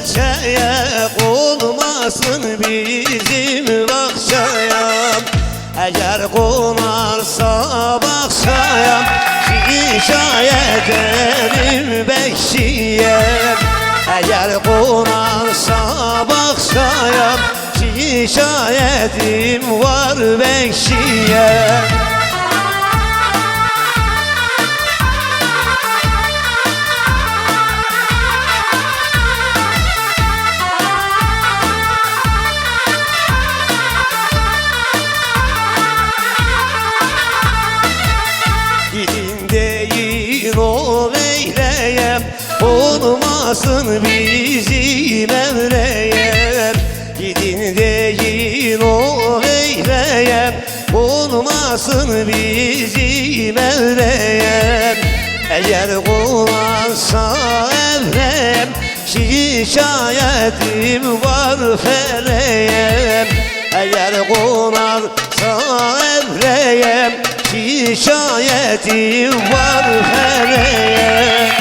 serçeye, konmasın bizim bakçaya. Eğer konarsa bakçaya, şikayet ederim bekçiye. Eğer konarsa bakçaya, şikayetim var bekçiye. Gidin deyin o beyleye, olmasın bizim evreye. Gidin deyin o beyleye, olmasın bizim evreye. Eğer konarsa evrem, şikayetim var feleğe. Eğer konarsa evrem, şikayetim var feleğe.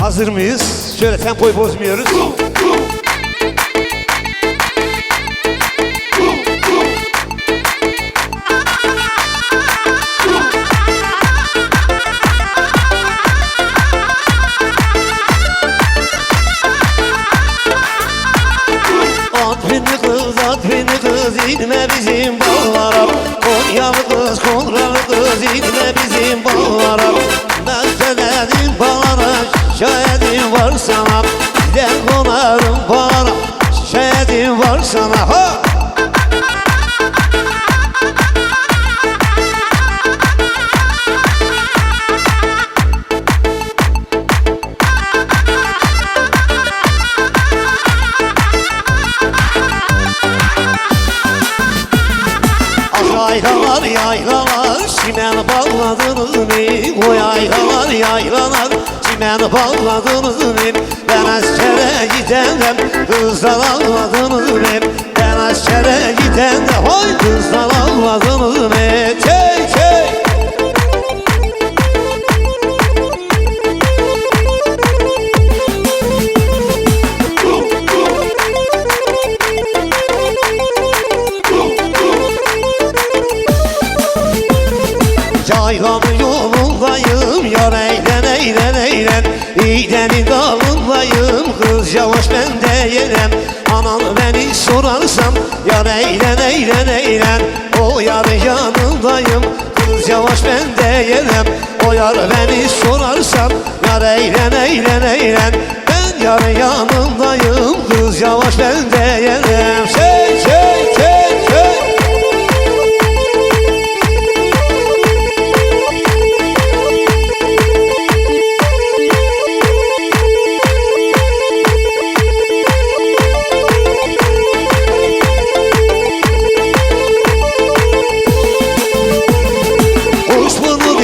Hazır mıyız? Şöyle tempoyu bozmuyoruz. At beni kız, inme bizim bağlara. Konyalı kız, Konyalı kız, inme bizim bağlara. Ben söyledim bağlara, şahidim var sana. Gider konarım bağlara, şahidim var sana. Ha! Yaylalar yaylalar, çimen bağladınız mı? O yaylalar yaylalar, çimen bağladınız mı? Ben askere gidendem, kızlar ağladınız mı? Ben askere gidendem, oy kızlar ağladınız mı? Çey çey! Yaylanın yolundayım, yar eğlen eğlen eğlen. İğdenin dalındayım, kız yavaş ben de yerem. Anan beni sorarsam, yar eğlen eğlen eğlen. O yar yanındayım, kız yavaş ben de yerem. O yar beni sorarsam, yar eğlen eğlen eğlen. Ben yar yanındayım, kız yavaş ben de yerem. Şey şey şey şey.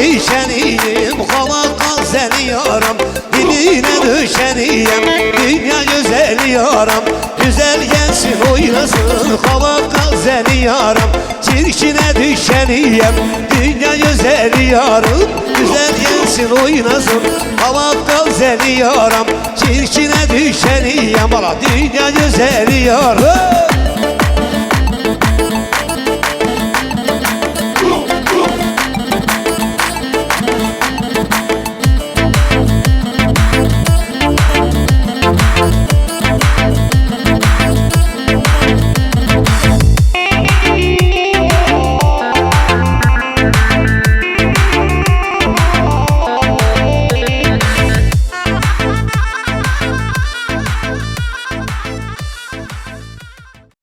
Düşeniyim, halaka seni yaram. Diline düşeniyim, dünya güzeli yaram. Güzel gelsin oynasın, halaka seni yaram. Çirkine düşeniyim, dünya güzeli yaram. Güzel gelsin oynasın, halaka seni yaram. Çirkine düşeniyim, dünya güzeli yaram.